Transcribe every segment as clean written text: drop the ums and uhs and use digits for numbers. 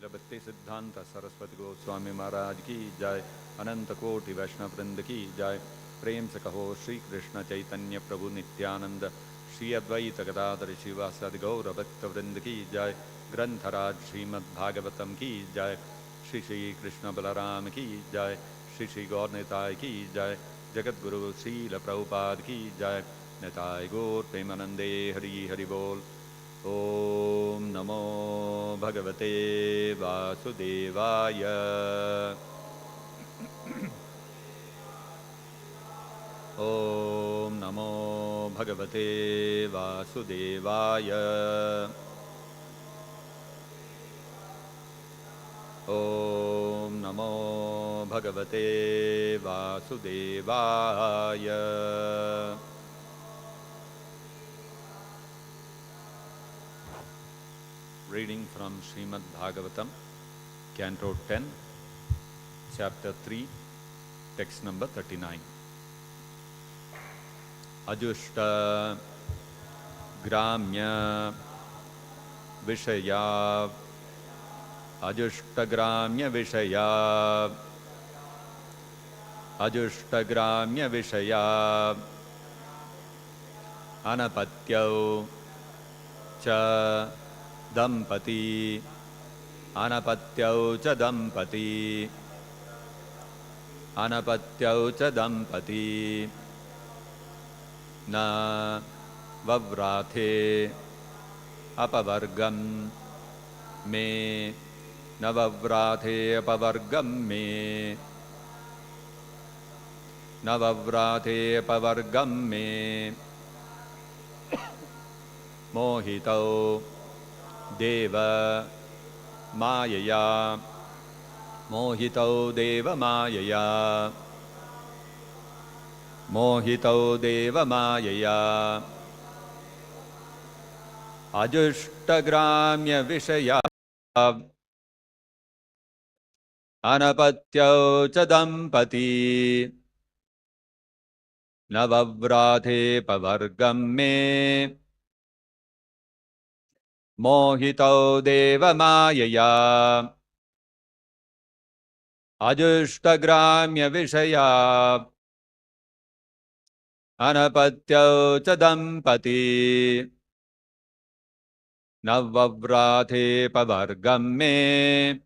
भक्ति सिद्धांत सरस्वती गोस्वामी महाराज की जय। अनंत कोटि वैष्णव वृंद की जय। प्रेम से कहो श्री कृष्ण चैतन्य प्रभु नित्यानंद श्री अद्वैत गदाधर शिवासादि गौर भक्त वृंद की जय। ग्रंथराज श्रीमद् भागवतम की जय। श्री श्री कृष्ण बलराम की जय। श्री श्री गौर निताय की जय। जगत गुरु श्रील प्रभुपाद की जय। निताय गौर प्रेमानंदे हरि हरि बोल। ओम नमो भगवते वासुदेवाय। ओम नमो भगवते वासुदेवाय। ओम नमो भगवते वासुदेवाय। Reading from Srimad Bhagavatam, Canto 10, Chapter 3, Text number 39. Ajushta Gramya Vishaya Ajushta Gramya Vishaya Ajushta Gramya Vishaya Anapatyau Cha Dampati Anapatyau cha Dampati Anapatyau cha Dampati Na Vavrathe Apavargam Me Na Vavrathe Apavargam Me Na Vavrathe Apavargam Me Mohitau Deva Mayaya Mohitau Deva Mayaya Mohitau Deva Mayaya Ajuштagramya Vishaya Anapatyau cha Dampati Navavrathe Pavargam Me Mohitau Deva Mayaya Ajuштagramya Vishaya Anapatyau cha Dampati Navavrathe Pavargam Me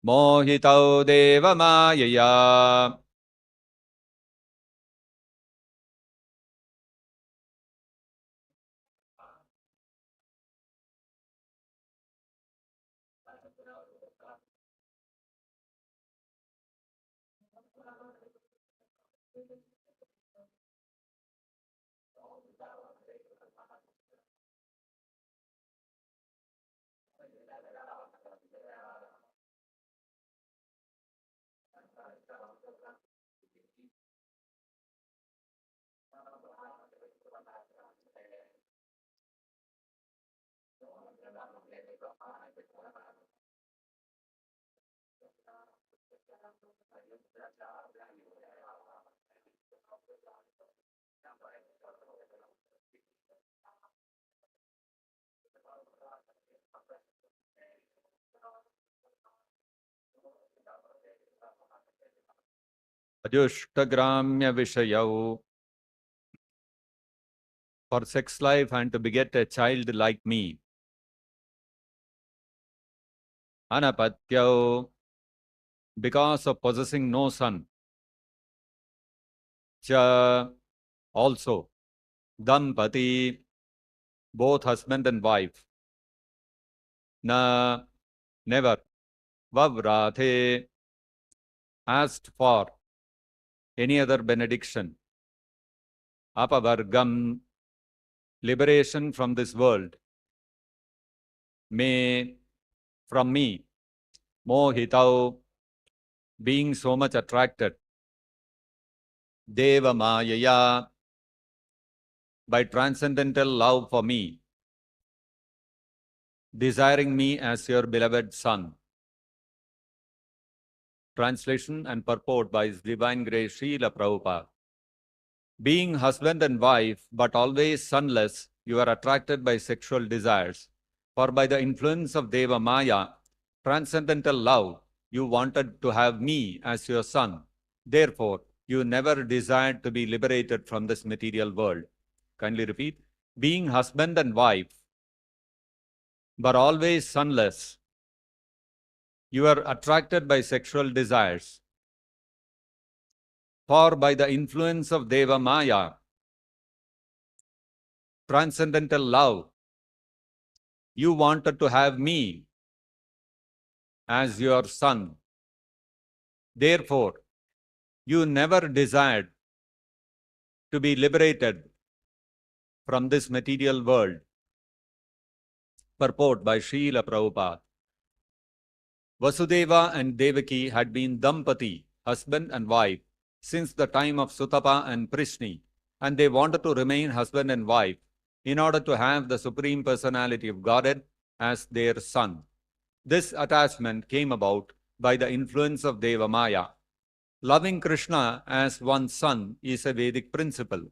Mohitau Deva Mayaya. Ajuштagramya Vishayau. For sex life and to beget a child like me. Anapatyau. Because of possessing no son. Cha. Also. Dampati. Both husband and wife. Na. Never. Vavrathe. Asked for any other benediction. Apavargam. Liberation from this world. Me. From me. Mohitau. Being so much attracted. Deva Mayaya. By transcendental love for me. Desiring me as your beloved son. Translation and purport by His Divine Grace Srila Prabhupada. Being husband and wife, but always sonless, you are attracted by sexual desires. For by the influence of Deva Maya, transcendental love, you wanted to have me as your son. Therefore, you never desired to be liberated from this material world. Kindly repeat. Being husband and wife, but always sonless, you are attracted by sexual desires. For by the influence of Deva Maya, transcendental love, you wanted to have me as your son. Therefore, you never desired to be liberated from this material world. Purport by Srila Prabhupada. Vasudeva and Devaki had been Dampati, husband and wife, since the time of Sutapa and Prishni, and they wanted to remain husband and wife in order to have the Supreme Personality of Godhead as their son. This attachment came about by the influence of Deva Maya. Loving Krishna as one's son is a Vedic principle.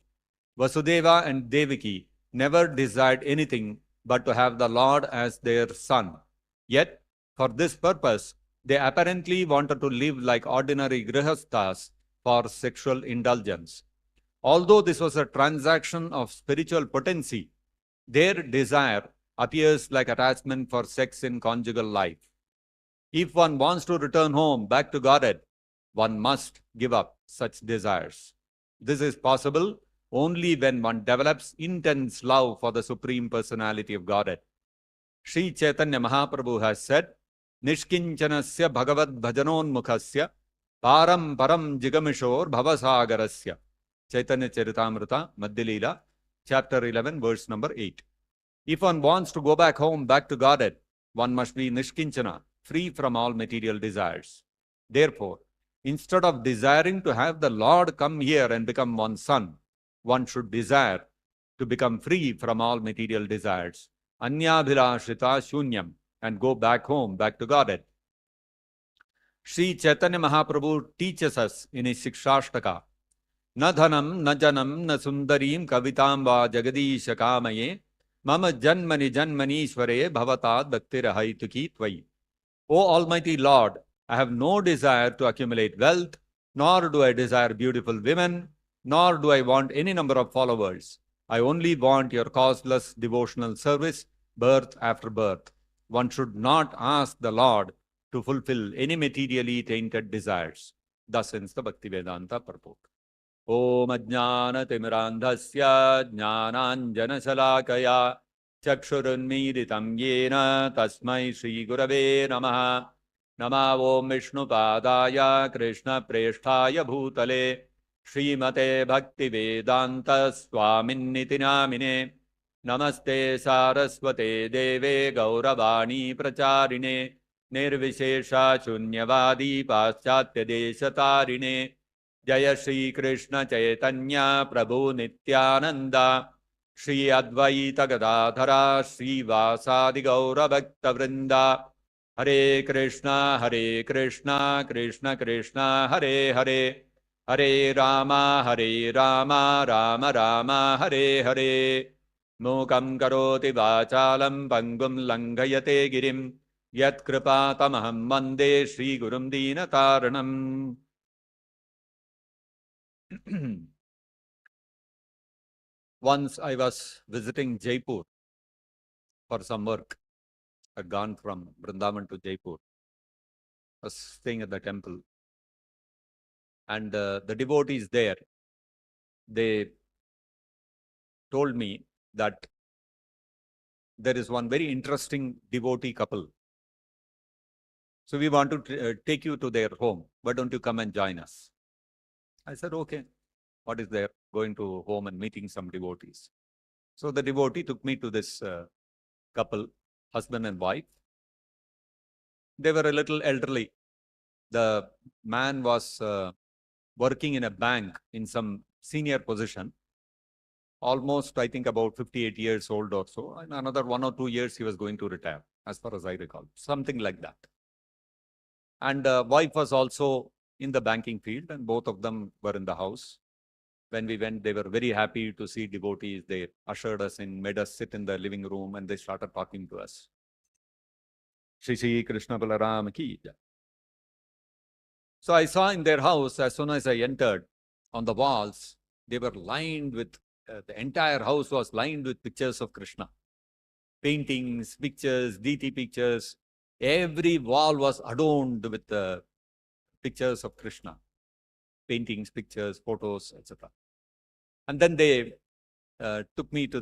Vasudeva and Devaki never desired anything but to have the Lord as their son. Yet, for this purpose, they apparently wanted to live like ordinary grihasthas for sexual indulgence. Although this was a transaction of spiritual potency, their desire appears like attachment for sex in conjugal life. If one wants to return home back to Godhead, one must give up such desires. This is possible only when one develops intense love for the Supreme Personality of Godhead. Sri Chaitanya Mahaprabhu has said, Nishkinchanasya Bhagavad Bhajanonmukhasya Param Param Jigamishor Bhavasagarasya. Chaitanya Charitamrita, Madhyalila, chapter 11, verse number 8. If one wants to go back home, back to Godhead, one must be Nishkinchana, free from all material desires. Therefore, instead of desiring to have the Lord come here and become one's son, one should desire to become free from all material desires. Anyabhirashita shunyam, and go back home, back to Godhead. Sri Chaitanya Mahaprabhu teaches us in his Shikshashtaka, Na dhanam, na janam, na sundarim kavitam va jagadisha kamaye, mama janmani janmanishvare bhavatad bhaktirahaytuki tvai. O Almighty Lord, I have no desire to accumulate wealth, nor do I desire beautiful women, nor do I want any number of followers. I only want your causeless devotional service, birth after birth. One should not ask the Lord to fulfill any materially tainted desires. Thus ends the Bhaktivedanta purport. Om Ajnana Timirandhasya Jnananjana Shalakaya Chakshurunmiritam Yena Tasmai Shri Gurave Namaha. Nama Om Vishnu Padaya Krishna Presthaya Bhutale Srimate Bhaktivedanta Swaminiti Namine. Namaste Saraswate Deve Gauravani Pracharine Nirvishesha Shunyavadi Paschatya Deshatarine Jaya Shri Krishna Chaitanya Prabhu Nityananda Shri Advaita Gadadhara Shri Vasadi Gaura Bhakta Vrinda Hare Krishna Krishna Krishna Hare Hare Hare Rama Rama Rama Hare Hare Mukam karoti vachalam pangum langhayate girim yat kripatamaham vande Shri Gurum Dinataranam. Once I was visiting Jaipur for some work. I had gone from Vrindavan to Jaipur. I was staying at the temple. And the devotees there, they told me that there is one very interesting devotee couple. So we want to take you to their home. Why don't you come and join us? I said, okay. What is there? Going to home and meeting some devotees. So the devotee took me to this couple, husband and wife. They were a little elderly. The man was working in a bank in some senior position. Almost, I think, about 58 years old or so. In another 1 or 2 years, he was going to retire, as far as I recall. Something like that. And wife was also in the banking field, and both of them were in the house. When we went, they were very happy to see devotees. They ushered us in, made us sit in the living room, and they started talking to us. Shri Shri Krishna Balaram ki jai. So I saw in their house, as soon as I entered, on the walls, they were lined with, the entire house was lined with pictures of Krishna. Paintings, pictures, deity pictures. Every wall was adorned with pictures of Krishna. Paintings, pictures, photos, etc. And then they took me to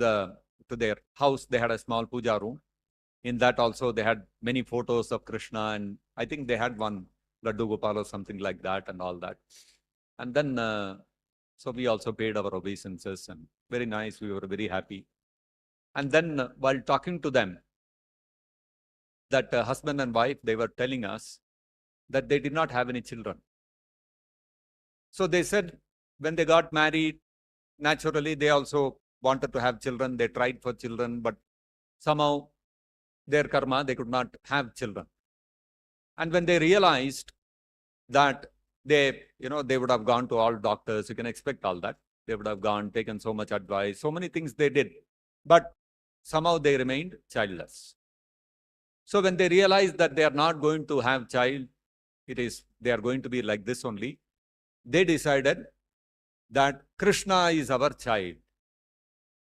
their house. They had a small puja room. In that also they had many photos of Krishna, and I think they had one Laddu Gopal or something like that and all that. And then, so we also paid our obeisances, and very nice, we were very happy. And then while talking to them, that husband and wife, they were telling us that they did not have any children. So they said when they got married, naturally they also wanted to have children. They tried for children, but somehow their karma, they could not have children. And when they realized that they would have gone to all doctors, you can expect all that. They would have gone, taken so much advice, so many things they did, but somehow they remained childless. So when they realized that they are not going to have child, they are going to be like this only, they decided that Krishna is our child.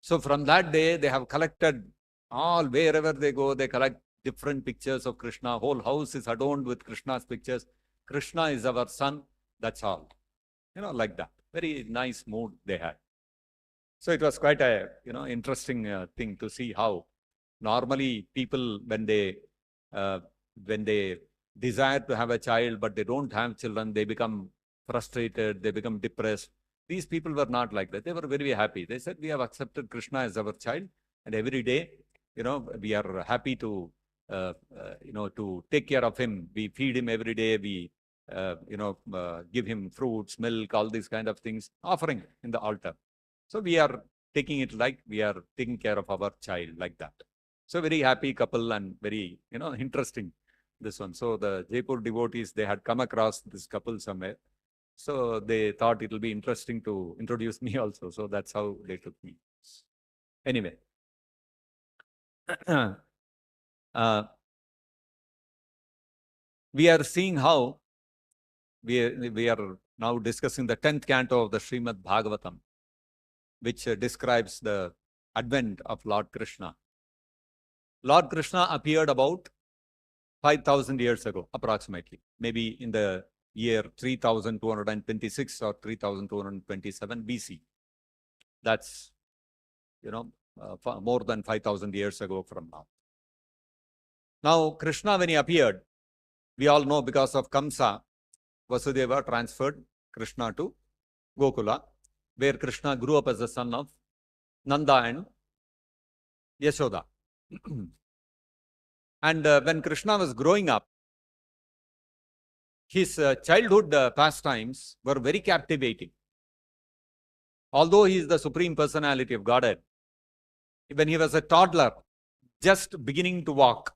So from that day, they have collected wherever they go, they collect different pictures of Krishna. Whole house is adorned with Krishna's pictures. Krishna is our son. That's all. Like that. Very nice mood they had. So it was quite a, interesting thing to see how normally people, when they desire to have a child, but they don't have children, they become frustrated, they become depressed. These people were not like that. They were very happy. They said, we have accepted Krishna as our child, and every day, we are happy to, to take care of him. We feed him every day. We, give him fruits, milk, all these kind of things, offering in the altar. So we are taking it like we are taking care of our child, like that. So very happy couple and very, interesting, this one. So the Jaipur devotees, they had come across this couple somewhere. So they thought it will be interesting to introduce me also. So that's how they took me. Anyway. We are seeing how we are now discussing the 10th canto of the Srimad Bhagavatam, which describes the advent of Lord Krishna. Lord Krishna appeared about 5,000 years ago, approximately, maybe in the year 3226 or 3227 BC. That's, more than 5,000 years ago from now. Now, Krishna, when he appeared, we all know because of Kamsa, Vasudeva transferred Krishna to Gokula, where Krishna grew up as the son of Nanda and Yashoda. And when Krishna was growing up, his childhood pastimes were very captivating. Although he is the Supreme Personality of Godhead, when he was a toddler, just beginning to walk,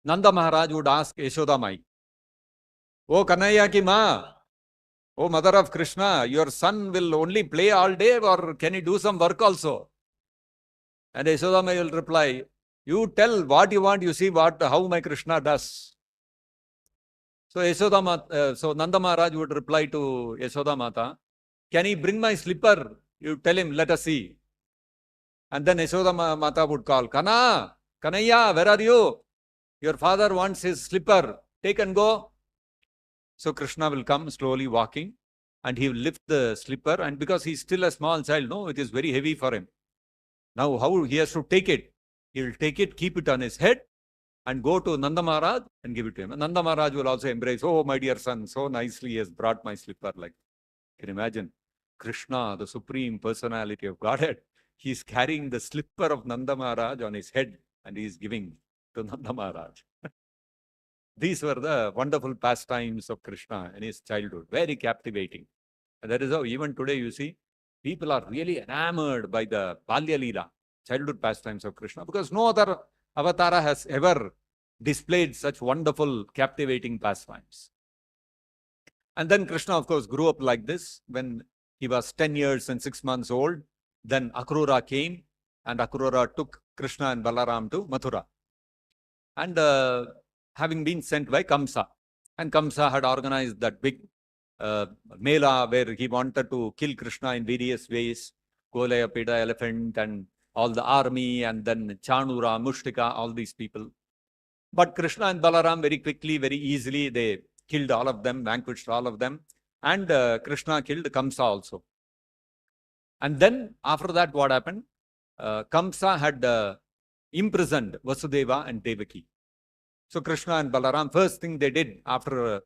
Nanda Maharaj would ask Yashoda Mai, "Oh Kanhaiya ki ma, oh mother of Krishna, your son will only play all day, or can he do some work also?" And Yashoda Mai will reply, "You tell what you want, you see how my Krishna does." So so Nanda Maharaj would reply to Yashoda Mata, "Can he bring my slipper? You tell him, let us see." And then Yashoda Mata would call, Kanhaiya, where are you? Your father wants his slipper. Take and go. So Krishna will come slowly walking, and he will lift the slipper. And because he's still a small child, no, it is very heavy for him. Now how he has to take it? He will take it, keep it on his head, and go to Nanda Maharaj and give it to him. And Nanda Maharaj will also embrace, "Oh, my dear son, so nicely he has brought my slipper." Like, can you imagine? Krishna, the Supreme Personality of Godhead, he is carrying the slipper of Nanda Maharaj on his head, and he is giving to Nanda Maharaj. These were the wonderful pastimes of Krishna in his childhood, very captivating. And that is how even today you see, people are really enamored by the Balya Leela, childhood pastimes of Krishna, because no other avatara has ever displayed such wonderful, captivating pastimes. And then Krishna, of course, grew up like this. When he was 10 years and 6 months old, then Akrura came, and Akrura took Krishna and Balaram to Mathura. And having been sent by Kamsa, and Kamsa had organized that big mela where he wanted to kill Krishna in various ways, Golaya, Peda, elephant, and all the army, and then Chanura, Mushtika, all these people. But Krishna and Balaram very quickly, very easily, they killed all of them, vanquished all of them, and Krishna killed Kamsa also. And then after that, what happened? Kamsa had imprisoned Vasudeva and Devaki. So Krishna and Balaram, first thing they did after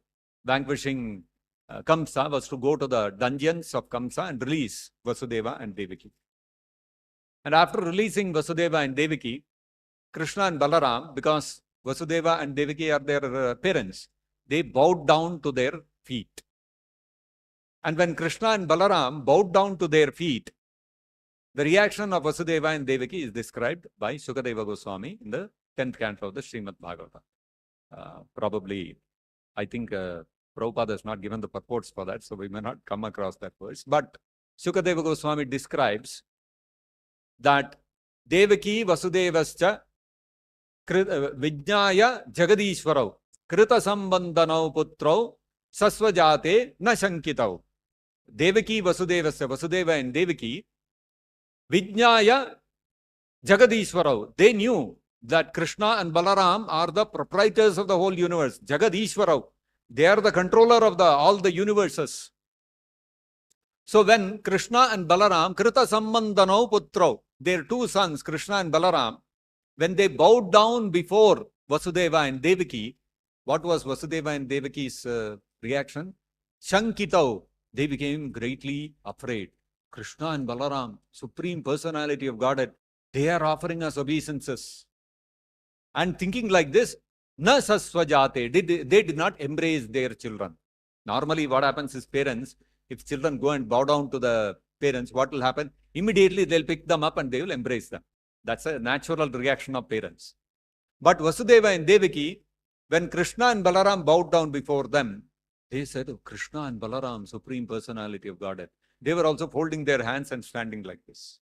vanquishing Kamsa was to go to the dungeons of Kamsa and release Vasudeva and Devaki. And after releasing Vasudeva and Devaki, Krishna and Balaram, because Vasudeva and Devaki are their parents, they bowed down to their feet. And when Krishna and Balaram bowed down to their feet, the reaction of Vasudeva and Devaki is described by Sukadeva Goswami in the 10th canto of the Srimad Bhagavatam. Probably, I think Prabhupada has not given the purports for that, so we may not come across that verse. But Sukadeva Goswami describes that Devaki Vasudevascha Vijnaya Jagadishwarau Krita Sambandhanau Putrau Sasvajate Na Shankitau. Devaki Vasudevascha, Vasudeva and Devaki, Vijnaya Jagadishwarau. They knew that Krishna and Balaram are the proprietors of the whole universe. Jagadishwarau. They are the controller of all the universes. So when Krishna and Balaram, Krita Sambandhanau Putrau, their two sons, Krishna and Balaram, when they bowed down before Vasudeva and Devaki, what was Vasudeva and Devaki's reaction? Shankitau. They became greatly afraid. Krishna and Balaram, Supreme Personality of Godhead, they are offering us obeisances. And thinking like this, na sasvajate, they did not embrace their children. Normally what happens is parents, if children go and bow down to the parents, what will happen? Immediately they'll pick them up and they will embrace them. That's a natural reaction of parents. But Vasudeva and Devaki, when Krishna and Balaram bowed down before them, they said, oh, Krishna and Balaram, Supreme Personality of Godhead. They were also folding their hands and standing like this.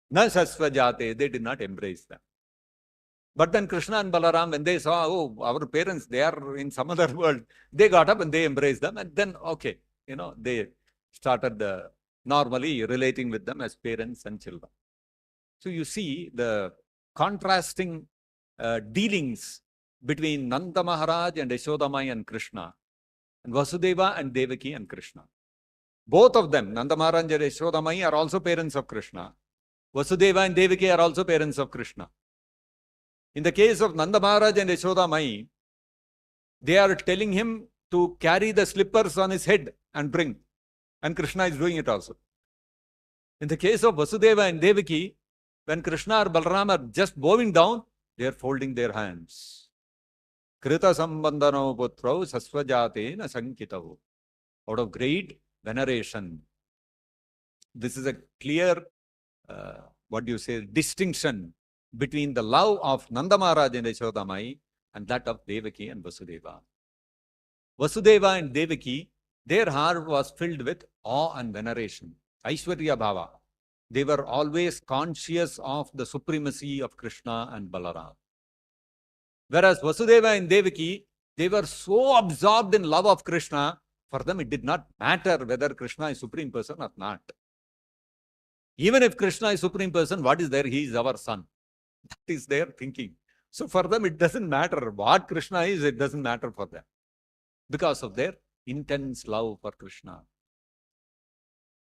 Na sasvajate, they did not embrace them. But then Krishna and Balaram, when they saw, oh, our parents, they are in some other world, they got up and they embraced them. And then, okay, they started normally relating with them as parents and children. So you see the contrasting dealings between Nanda Maharaj and Yashodamai and Krishna, and Vasudeva and Devaki and Krishna. Both of them, Nanda Maharaj and Yashodamai, are also parents of Krishna. Vasudeva and Devaki are also parents of Krishna. In the case of Nanda Maharaj and Yashodamai, they are telling him to carry the slippers on his head and bring. And Krishna is doing it also. In the case of Vasudeva and Devaki, when Krishna or Balaram are just bowing down, they are folding their hands. Krita Sambandhanau Putrau Sasvajate Na Sankitau. Out of great veneration. This is a clear, distinction between the love of Nanda Maharaj and Yashodamai and that of Devaki and Vasudeva. Vasudeva and Devaki, their heart was filled with awe and veneration. Aishwarya Bhava. They were always conscious of the supremacy of Krishna and Balaram. Whereas Vasudeva and Devaki, they were so absorbed in love of Krishna, for them it did not matter whether Krishna is Supreme Person or not. Even if Krishna is Supreme Person, what is there? He is our son. That is their thinking. So for them, it doesn't matter what Krishna is, it doesn't matter for them. Because of their intense love for Krishna.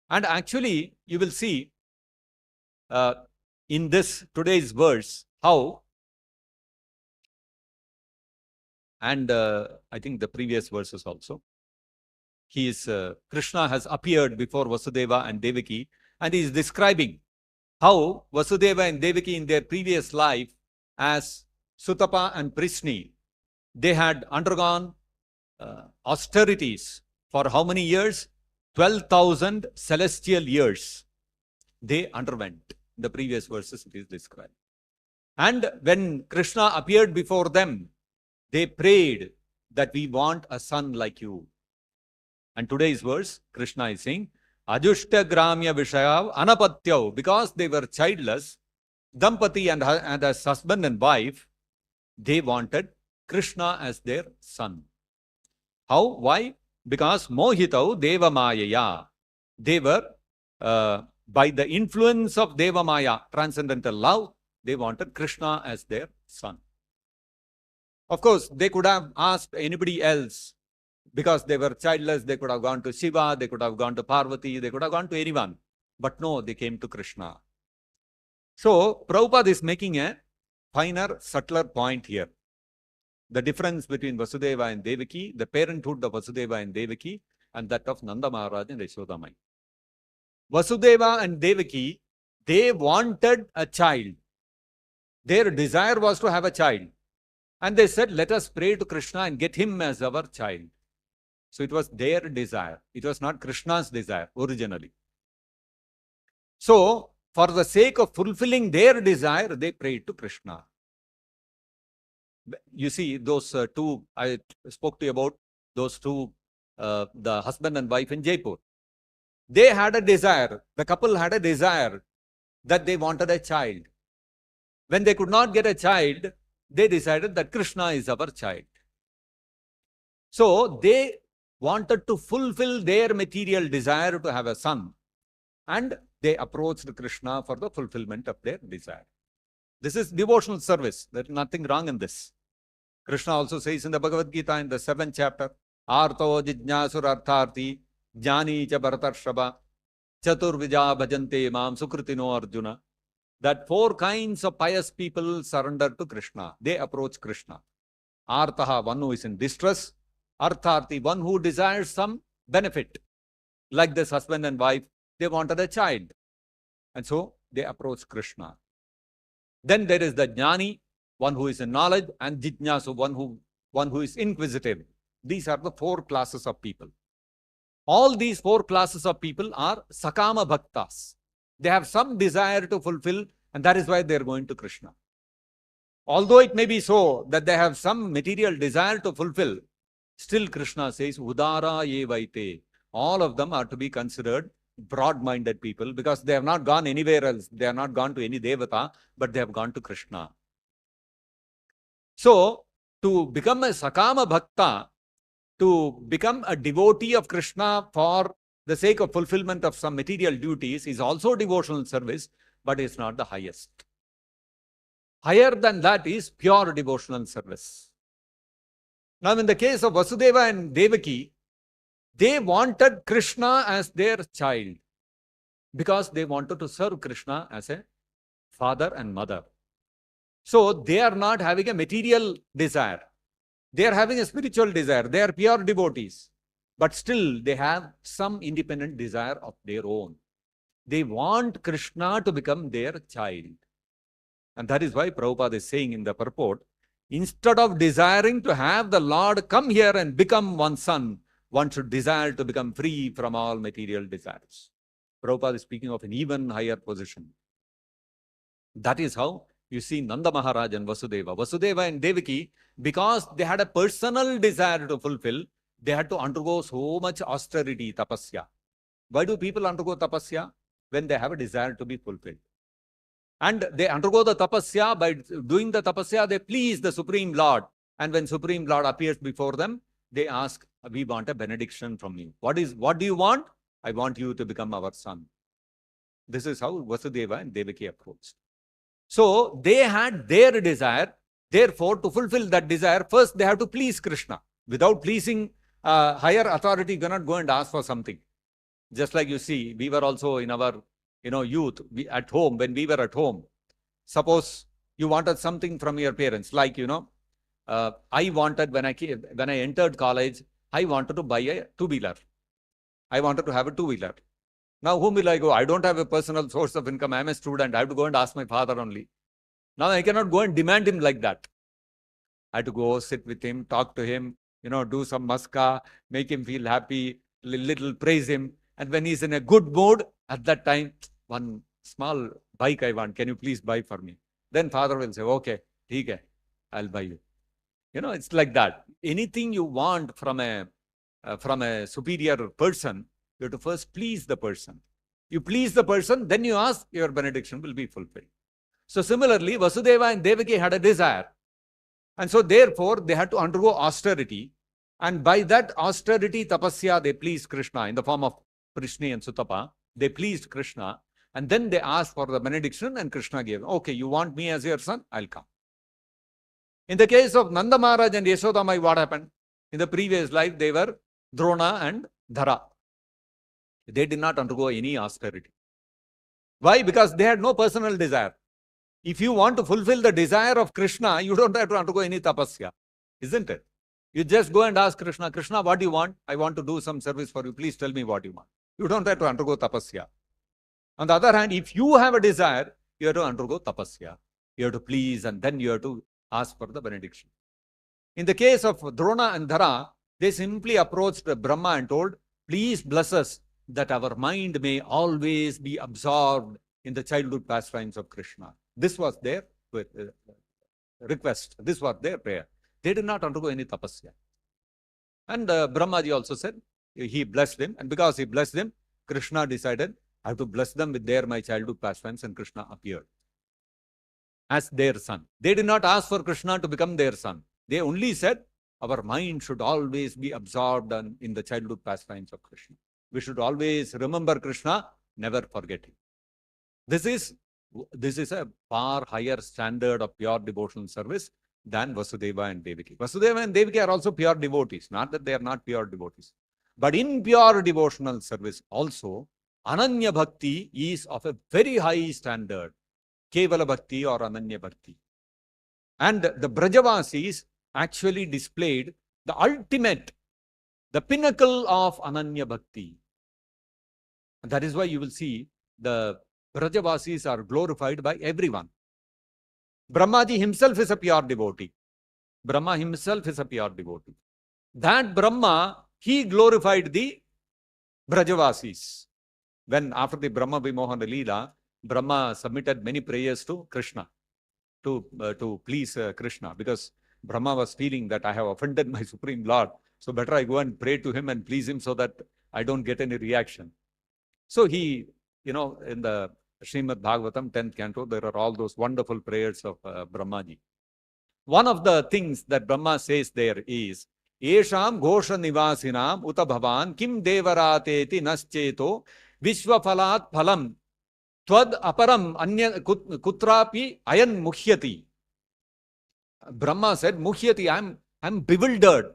And actually, you will see in this today's verse, how, and I think the previous verses also, Krishna has appeared before Vasudeva and Devaki, and he is describing how Vasudeva and Devaki in their previous life as Sutapa and Prishni, they had undergone austerities for how many years? 12,000 celestial years they underwent. In the previous verses it is described. And when Krishna appeared before them, they prayed that we want a son like you. And today's verse, Krishna is saying, Ajushta Gramya Vishayav Anapatyau, because they were childless, Dampati and as husband and wife, they wanted Krishna as their son. How? Why? Because mohitau deva mayaya. They were, by the influence of deva maya, transcendental love, they wanted Krishna as their son. Of course, they could have asked anybody else. Because they were childless, they could have gone to Shiva, they could have gone to Parvati, they could have gone to anyone. But no, they came to Krishna. So, Prabhupada is making a finer, subtler point here. The difference between Vasudeva and Devaki, the parenthood of Vasudeva and Devaki, and that of Nanda Maharaj and Yashoda Mai. Vasudeva and Devaki, they wanted a child. Their desire was to have a child. And they said, let us pray to Krishna and get him as our child. So it was their desire. It was not Krishna's desire originally. So, for the sake of fulfilling their desire, they prayed to Krishna. You see, those two, I spoke to you about those two, the husband and wife in Jaipur. They had a desire, the couple had a desire that they wanted a child. When they could not get a child, they decided that Krishna is our child. So, they wanted to fulfill their material desire to have a son, and they approached Krishna for the fulfillment of their desire. This is devotional service. There is nothing wrong in this. Krishna also says in the Bhagavad Gita in the 7th chapter, Arto jijñāsur artharti jnani cha bharatarshava chaturvija bhajante mam sukritino arjuna. That 4 kinds of pious people surrender to Krishna. They approach Krishna. Artaha, one who is in distress. Artharti, one who desires some benefit. Like this husband and wife, they wanted a child. And so they approach Krishna. Then there is the jnani, one who is in knowledge, and jijñāsu, one who is inquisitive. These are the 4 classes of people. All these 4 classes of people are sakama bhaktas. They have some desire to fulfill, and that is why they are going to Krishna. Although it may be so that they have some material desire to fulfill, still Krishna says, Udara ye vaite. All of them are to be considered broad-minded people, because they have not gone anywhere else. They have not gone to any devata, but they have gone to Krishna. So, to become a sakama bhakta, to become a devotee of Krishna for the sake of fulfillment of some material duties is also devotional service, but it's not the highest. Higher than that is pure devotional service. Now, in the case of Vasudeva and Devaki, they wanted Krishna as their child because they wanted to serve Krishna as a father and mother. So, they are not having a material desire. They are having a spiritual desire. They are pure devotees. But still, they have some independent desire of their own. They want Krishna to become their child. And that is why Prabhupada is saying in the purport, instead of desiring to have the Lord come here and become one's son, one should desire to become free from all material desires. Prabhupada is speaking of an even higher position. That is how you see Nanda Maharaj and Vasudeva. Vasudeva and Devaki, because they had a personal desire to fulfill, they had to undergo so much austerity, tapasya. Why do people undergo tapasya? When they have a desire to be fulfilled. And they undergo the tapasya. By doing the tapasya, they please the Supreme Lord. And when Supreme Lord appears before them, they ask, we want a benediction from you. What do you want? I want you to become our son. This is how Vasudeva and Devaki approached. So, they had their desire. Therefore, to fulfill that desire, first they have to please Krishna. Without pleasing higher authority, you cannot go and ask for something. Just like you see, we were also in our youth, at home, when we were at home. Suppose you wanted something from your parents, like, I wanted, when I entered college, I wanted to buy a two-wheeler. I wanted to have a two-wheeler. Now, whom will I go? I don't have a personal source of income. I am a student. I have to go and ask my father only. Now, I cannot go and demand him like that. I had to go sit with him, talk to him, do some maska, make him feel happy, little praise him. And when he's in a good mood, at that time, one small bike I want. Can you please buy for me? Then father will say, okay, okay, I'll buy you. It's like that. Anything you want from a superior person, you have to first please the person. You please the person, then you ask, your benediction will be fulfilled. So similarly, Vasudeva and Devaki had a desire. And so therefore, they had to undergo austerity. And by that austerity, tapasya, they pleased Krishna in the form of Prishni and Sutapa. They pleased Krishna. And then they asked for the benediction and Krishna gave. Okay, you want me as your son? I'll come. In the case of Nanda Maharaj and Yashoda Mai, what happened? In the previous life, they were Drona and Dhara. They did not undergo any austerity. Why? Because they had no personal desire. If you want to fulfill the desire of Krishna, you don't have to undergo any tapasya, isn't it? You just go and ask Krishna, Krishna, what do you want? I want to do some service for you. Please tell me what you want. You don't have to undergo tapasya. On the other hand, if you have a desire, you have to undergo tapasya. You have to please and then you have to ask for the benediction. In the case of Drona and Dhara, they simply approached Brahma and told, please bless us that our mind may always be absorbed in the childhood pastimes of Krishna. This was their request. This was their prayer. They did not undergo any tapasya. And Brahmaji also said, he blessed them. And because he blessed them, Krishna decided, I have to bless them with my childhood pastimes, and Krishna appeared as their son. They did not ask for Krishna to become their son. They only said, our mind should always be absorbed in the childhood pastimes of Krishna. We should always remember Krishna, never forget him. This is a far higher standard of pure devotional service than Vasudeva and Devaki. Vasudeva and Devaki are also pure devotees, not that they are not pure devotees. But in pure devotional service also, Ananya Bhakti is of a very high standard. Kevala Bhakti or Ananya Bhakti. And the Brajavasis actually displayed the ultimate, the pinnacle of Ananya Bhakti. And that is why you will see the Brajavasis are glorified by everyone. Brahmaji himself is a pure devotee. Brahma himself is a pure devotee. That Brahma, he glorified the Brajavasis. When after the Brahma Vimohana Leela, Brahma submitted many prayers to Krishna to please Krishna, because Brahma was feeling that I have offended my Supreme Lord. So better I go and pray to him and please him so that I don't get any reaction. So he, in the Srimad Bhagavatam 10th canto, there are all those wonderful prayers of Brahmaji. One of the things that Brahma says there is, Esham Ghosha Nivasinam Uta Bhavan Kim Devarateti Nascheto Vishwapalat Phalam Tvad Aparam Anya Kutrapi Ayan Mukhyati. Brahma said, Mukhyati, I'm bewildered.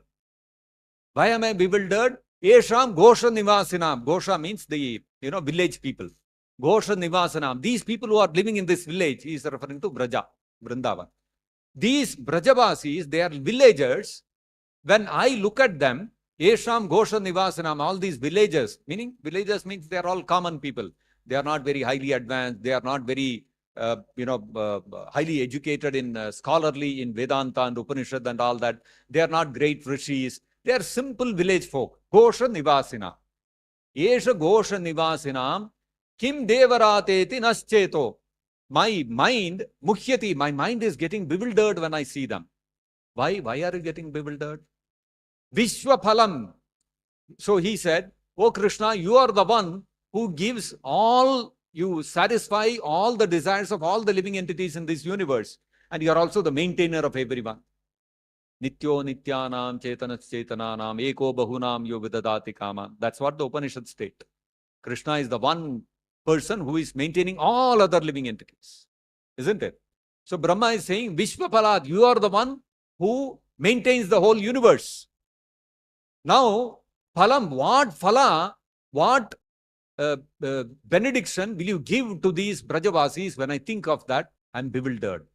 Why am I bewildered? Esham Ghosha Nivasinam. Ghosha means the village people. Ghosha Nivasanam. These people who are living in this village, he is referring to Braja, Vrindavan. These Brajavasis, they are villagers. When I look at them, Esham Ghosha Nivasanam, all these villagers, meaning villagers means they are all common people. They are not very highly advanced. They are not very, highly educated in scholarly in Vedanta and Upanishad and all that. They are not great rishis. They are simple village folk. Ghosha Nivasina. Esha Ghosha Nivasinam Kim Devarateti Nascheto. My mind, Mukhyati, my mind is getting bewildered when I see them. Why? Why are you getting bewildered? Vishwaphalam. So he said, Oh Krishna, you are the one who gives you satisfy all the desires of all the living entities in this universe. And you are also the maintainer of everyone. Nityo Nityanam Chetanas Chetananam Eko Bahunam Yo Vidadati Kama. That's what the Upanishad state. Krishna is the one person who is maintaining all other living entities. Isn't it? So Brahma is saying, Vishwapalad, you are the one who maintains the whole universe. Now, Phalam, what benediction will you give to these Brajavasis? When I think of that, I'm bewildered.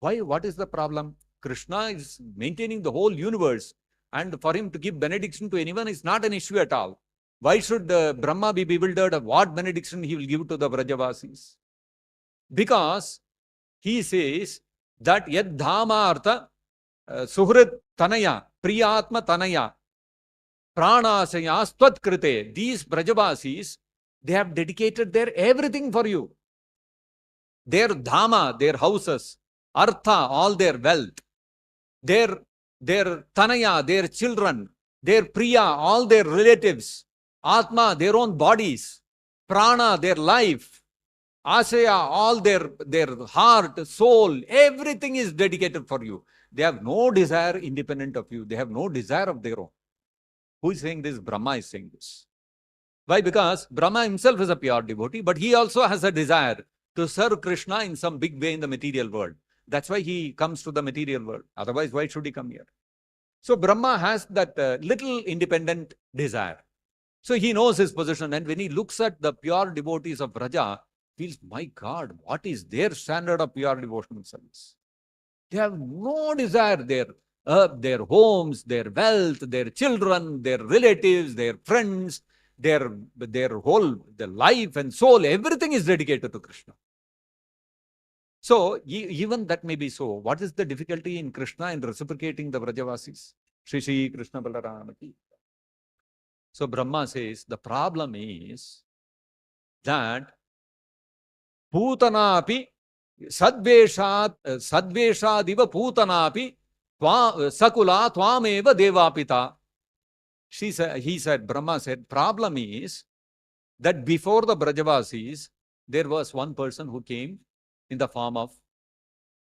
Why? What is the problem? Krishna is maintaining the whole universe, and for him to give benediction to anyone is not an issue at all. Why should Brahma be bewildered of what benediction he will give to the Brajavasis? Because he says that Yad Dhama Artha Suhrit Tanaya Priyatma Tanaya Pranasaya Stvat Krite. These Brajavasis, they have dedicated their everything for you. Their Dhama, their houses, Artha, all their wealth, their Tanaya, their children, their Priya, all their relatives, Atma, their own bodies, Prana, their life, Asaya, all their heart, soul, everything is dedicated for you. They have no desire independent of you. They have no desire of their own. Who is saying this? Brahma is saying this. Why? Because Brahma himself is a pure devotee, but he also has a desire to serve Krishna in some big way in the material world. That's why he comes to the material world. Otherwise, why should he come here? So Brahma has that little independent desire. So he knows his position, and when he looks at the pure devotees of Braja, feels, my God, what is their standard of pure devotional service? They have no desire. Their homes, their wealth, their children, their relatives, their friends, their life and soul, everything is dedicated to Krishna. So even that may be so. What is the difficulty in Krishna in reciprocating the Brajavasis? Shri Krishna Balarama ki. So Brahma says the problem is that Putana api sadveshadiva Putana api sakula tvameva devapita. He said, Brahma said, problem is that before the Brajavasis, there was one person who came in the form of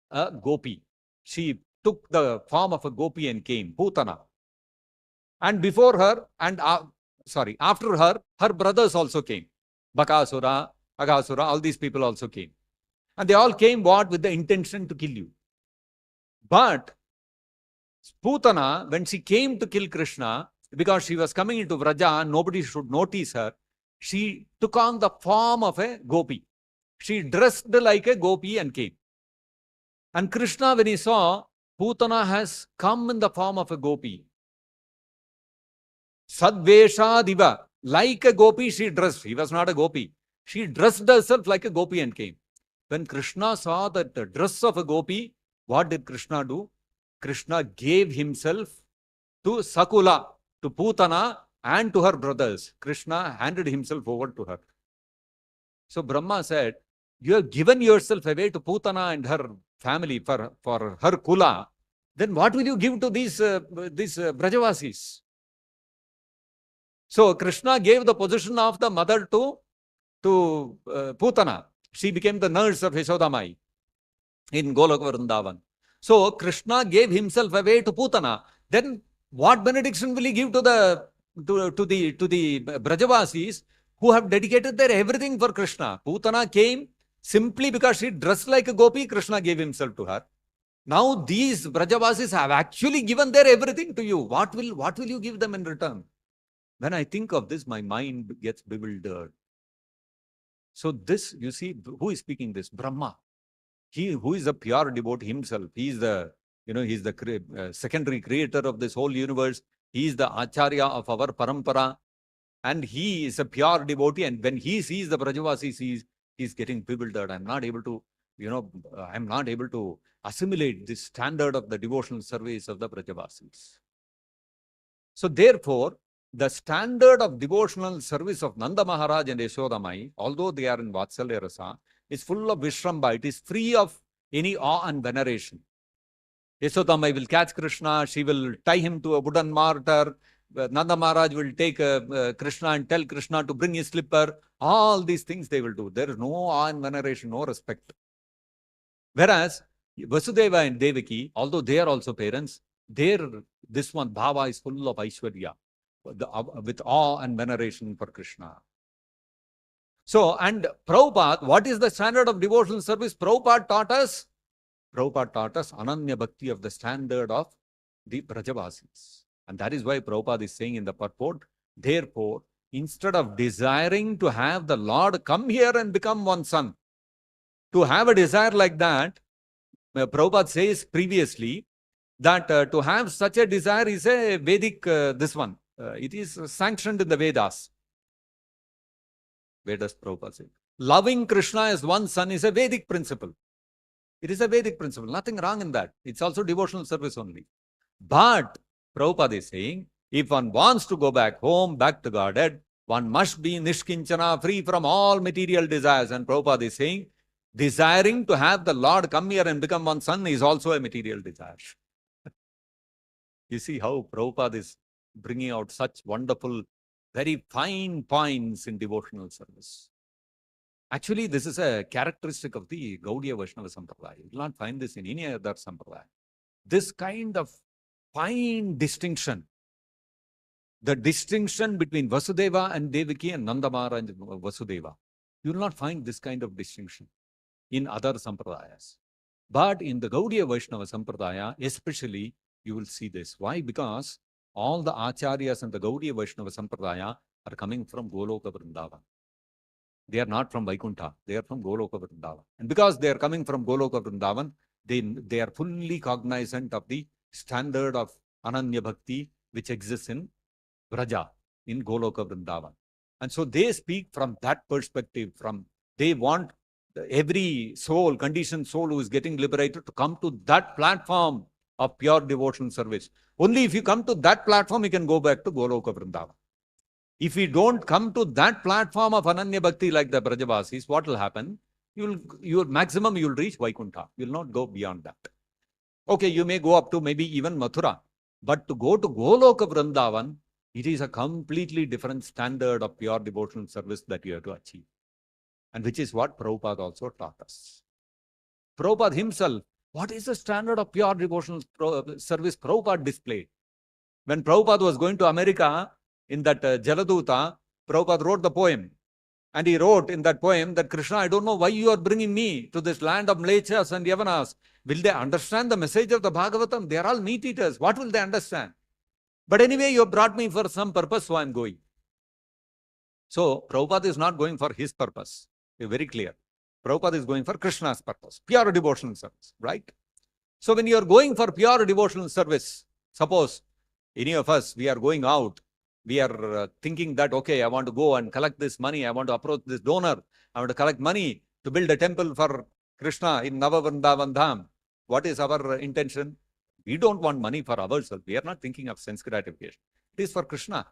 a gopi. She took the form of a gopi and came, Putana. And before her, after her, her brothers also came. Bakasura, Aghasura, all these people also came. And they all came what? With the intention to kill you. But Putana, when she came to kill Krishna, because she was coming into Vraja, nobody should notice her, she took on the form of a gopi. She dressed like a gopi and came. And Krishna, when he saw Putana has come in the form of a gopi, Sadveshadiva, like a gopi she dressed. He was not a gopi. She dressed herself like a gopi and came. When Krishna saw that the dress of a gopi, what did Krishna do? Krishna gave himself to Sakula, to Putana and to her brothers. Krishna handed himself over to her. So Brahma said, you have given yourself away to Putana and her family for her kula. Then what will you give to these Brajavasis? So Krishna gave the position of the mother to Putana. She became the nurse of Yashodamai in Goloka Vrindavan. So Krishna gave himself away to Putana. Then what benediction will he give to the Brajavasis who have dedicated their everything for Krishna? Putana came simply because she dressed like a gopi. Krishna gave himself to her. Now these Brajavasis have actually given their everything to you. What will you give them in return? When I think of this, my mind gets bewildered. So this, you see, who is speaking this? Brahma. He who is a pure devotee himself. He is he's the secondary creator of this whole universe. He is the Acharya of our parampara. And he is a pure devotee. And when he sees the Brajavasis, he's getting bewildered. I'm not able to assimilate this standard of the devotional service of the Brajavasis. So therefore, the standard of devotional service of Nanda Maharaj and Yashodamai, although they are in Vatsalya Rasa, is full of Vishramba. It is free of any awe and veneration. Yashodamai will catch Krishna. She will tie him to a wooden mortar. Nanda Maharaj will take Krishna and tell Krishna to bring his slipper. All these things they will do. There is no awe and veneration, no respect. Whereas Vasudeva and Devaki, although they are also parents, this one, Bhava, is full of Aishwarya, with awe and veneration for Krishna. So, and Prabhupada, what is the standard of devotional service? Prabhupada taught us Ananya Bhakti of the standard of the Brajavasis. And that is why Prabhupada is saying in the purport, therefore, instead of desiring to have the Lord come here and become one son, to have a desire like that, Prabhupada says previously that to have such a desire is a Vedic, it is sanctioned in the Vedas. Prabhupada says. Loving Krishna as one son is a Vedic principle. It is a Vedic principle. Nothing wrong in that. It's also devotional service only. But Prabhupada is saying, if one wants to go back home, back to Godhead, one must be nishkinchana, free from all material desires. And Prabhupada is saying, desiring to have the Lord come here and become one son is also a material desire. You see how Prabhupada is bringing out such wonderful, very fine points in devotional service. Actually, this is a characteristic of the Gaudiya Vaishnava Sampradaya. You will not find this in any other Sampradaya. This kind of fine distinction, the distinction between Vasudeva and Devaki and Nandamara and Vasudeva, you will not find this kind of distinction in other Sampradayas. But in the Gaudiya Vaishnava Sampradaya, especially, you will see this. Why? Because all the Acharyas and the Gaudiya Vaishnava Sampradaya are coming from Goloka Vrindavan. They are not from Vaikuntha. They are from Goloka Vrindavan. And because they are coming from Goloka Vrindavan, they are fully cognizant of the standard of Ananya Bhakti which exists in Vraja, in Goloka Vrindavan. And so they speak from that perspective. They want every soul, conditioned soul who is getting liberated to come to that platform of pure devotional service. Only if you come to that platform, you can go back to Goloka Vrindavan. If we don't come to that platform of Ananya Bhakti like the Brajavasis, what will happen? Maximum you will reach Vaikuntha. You will not go beyond that. Okay, you may go up to maybe even Mathura. But to go to Goloka Vrindavan, it is a completely different standard of pure devotional service that you have to achieve. And which is what Prabhupada also taught us. Prabhupada himself, what is the standard of pure devotional service Prabhupada displayed? When Prabhupada was going to America, in that Jaladuta, Prabhupada wrote the poem. And he wrote in that poem that, Krishna, I don't know why you are bringing me to this land of Mlechas and Yavanas. Will they understand the message of the Bhagavatam? They are all meat eaters. What will they understand? But anyway, you have brought me for some purpose, so I am going. So, Prabhupada is not going for his purpose. It's very clear. Prabhupada is going for Krishna's purpose, pure devotional service, right? So, when you are going for pure devotional service, suppose any of us, we are going out, we are thinking that, okay, I want to go and collect this money, I want to approach this donor, I want to collect money to build a temple for Krishna in Navavrindavan Dham. What is our intention? We don't want money for ourselves. We are not thinking of sense gratification. It is for Krishna.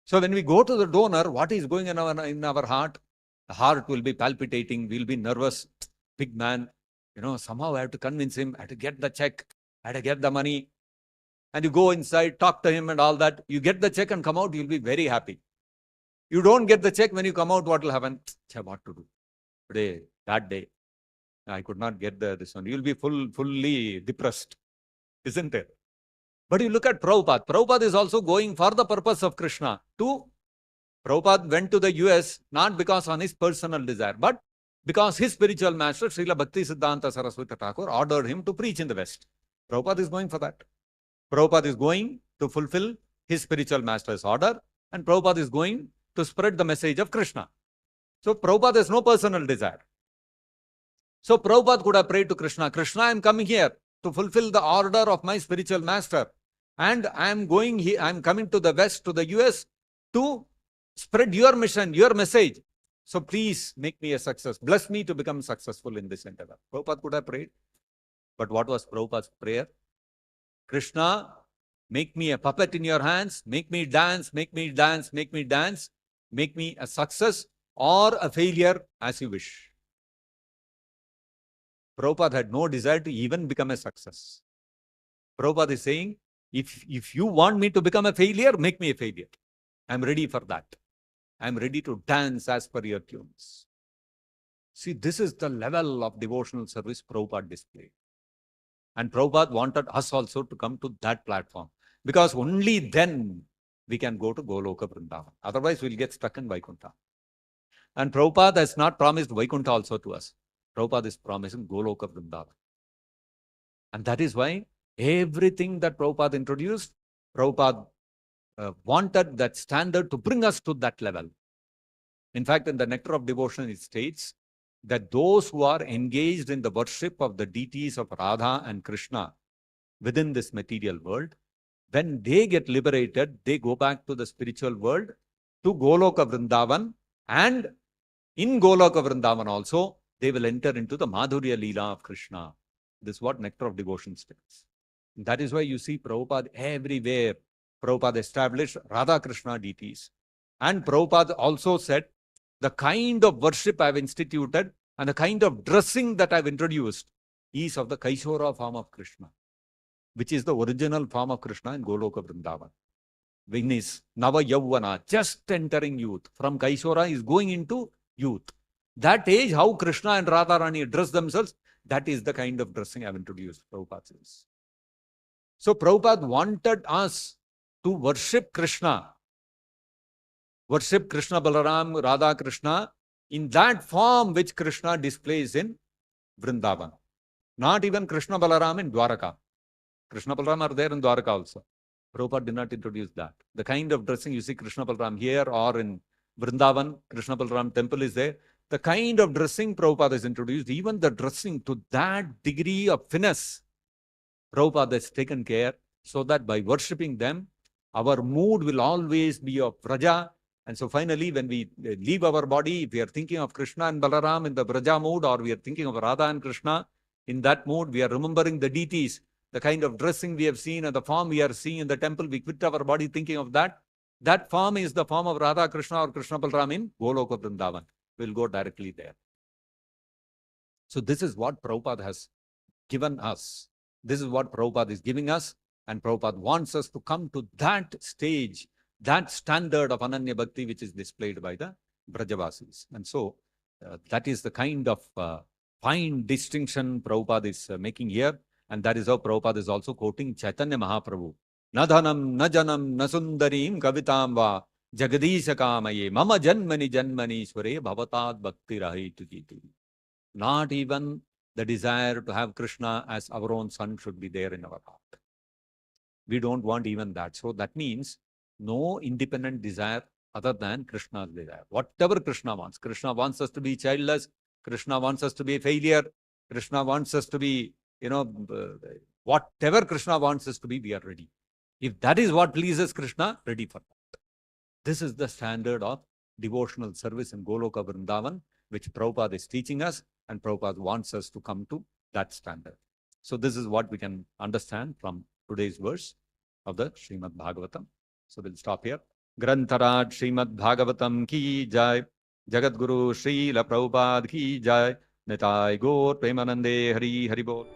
So when we go to the donor, what is going in our heart? The heart will be palpitating, we will be nervous. Big man, somehow I have to convince him, I have to get the check, I have to get the money. And you go inside, talk to him and all that. You get the check and come out, you'll be very happy. You don't get the check, when you come out, what will happen? What to do? Today, that day, I could not get this one. You'll be fully depressed, isn't it? But you look at Prabhupada. Prabhupada is also going for the purpose of Krishna. Prabhupada went to the US not because on his personal desire, but because his spiritual master, Srila Bhakti Siddhanta Saraswati Thakur, ordered him to preach in the West. Prabhupada is going for that. Prabhupada is going to fulfill his spiritual master's order, and Prabhupada is going to spread the message of Krishna. So Prabhupada has no personal desire. So Prabhupada could have prayed to Krishna, Krishna, I am coming here to fulfill the order of my spiritual master, and I am coming to the West, to the US, to spread your mission, your message. So please make me a success. Bless me to become successful in this endeavor. Prabhupada could have prayed. But what was Prabhupada's prayer? Krishna, make me a puppet in your hands, make me dance, make me dance, make me dance, make me a success or a failure as you wish. Prabhupada had no desire to even become a success. Prabhupada is saying, if you want me to become a failure, make me a failure. I am ready for that. I am ready to dance as per your tunes. See, this is the level of devotional service Prabhupada displayed. And Prabhupada wanted us also to come to that platform, because only then we can go to Goloka Vrindavan. Otherwise, we'll get stuck in Vaikuntha. And Prabhupada has not promised Vaikuntha also to us. Prabhupada is promising Goloka Vrindavan. And that is why everything that Prabhupada introduced, Prabhupada wanted that standard to bring us to that level. In fact, in the Nectar of Devotion, it states that those who are engaged in the worship of the deities of Radha and Krishna within this material world, when they get liberated, they go back to the spiritual world, to Goloka Vrindavan, and in Goloka Vrindavan also, they will enter into the Madhurya Leela of Krishna. This is what Nectar of Devotion states. That is why you see Prabhupada everywhere. Prabhupada established Radha Krishna deities. And Prabhupada also said, the kind of worship I have instituted and the kind of dressing that I have introduced is of the Kaishora form of Krishna, which is the original form of Krishna in Goloka Vrindavan. When is Nava Yavvana, just entering youth. From Kaishora is going into youth. That age, how Krishna and Radharani dress themselves, that is the kind of dressing I have introduced, Prabhupada says. So Prabhupada wanted us to worship Krishna Balaram, Radha Krishna in that form which Krishna displays in Vrindavan. Not even Krishna Balaram in Dwaraka. Krishna Balaram are there in Dwaraka also. Prabhupada did not introduce that. The kind of dressing you see Krishna Balaram here or in Vrindavan, Krishna Balaram temple is there. The kind of dressing Prabhupada has introduced, even the dressing to that degree of finesse, Prabhupada has taken care so that by worshipping them, our mood will always be of Vraja. And so finally, when we leave our body, if we are thinking of Krishna and Balaram in the Vraja mood, or we are thinking of Radha and Krishna in that mood, we are remembering the deities, the kind of dressing we have seen and the form we are seeing in the temple, we quit our body thinking of that. That form is the form of Radha Krishna or Krishna Balaram in Goloka Vrindavan. We'll go directly there. So this is what Prabhupada has given us. This is what Prabhupada is giving us, and Prabhupada wants us to come to that stage, that standard of Ananya Bhakti which is displayed by the Brajavasis. And so that is the kind of fine distinction Prabhupada is making here, and that is how Prabhupada is also quoting Chaitanya Mahaprabhu. Na dhanam, na janam, na sundarim kavitam va jagadisha kamaye mama janmani janmani sware bhavatad bhakti rahitu jitu. Not even the desire to have Krishna as our own son should be there in our heart. We don't want even that. So that means no independent desire other than Krishna's desire. Whatever Krishna wants us to be childless, Krishna wants us to be a failure, Krishna wants us to be, whatever Krishna wants us to be, we are ready. If that is what pleases Krishna, ready for that. This is the standard of devotional service in Goloka Vrindavan, which Prabhupada is teaching us, and Prabhupada wants us to come to that standard. So this is what we can understand from today's verse of the Srimad Bhagavatam. So we'll stop here. Grantaraj Srimad Bhagavatam ki jai, Jagat Guru Srila Prabhupada ki jai, Nitai Gaur Premanande Hari Hari Bol.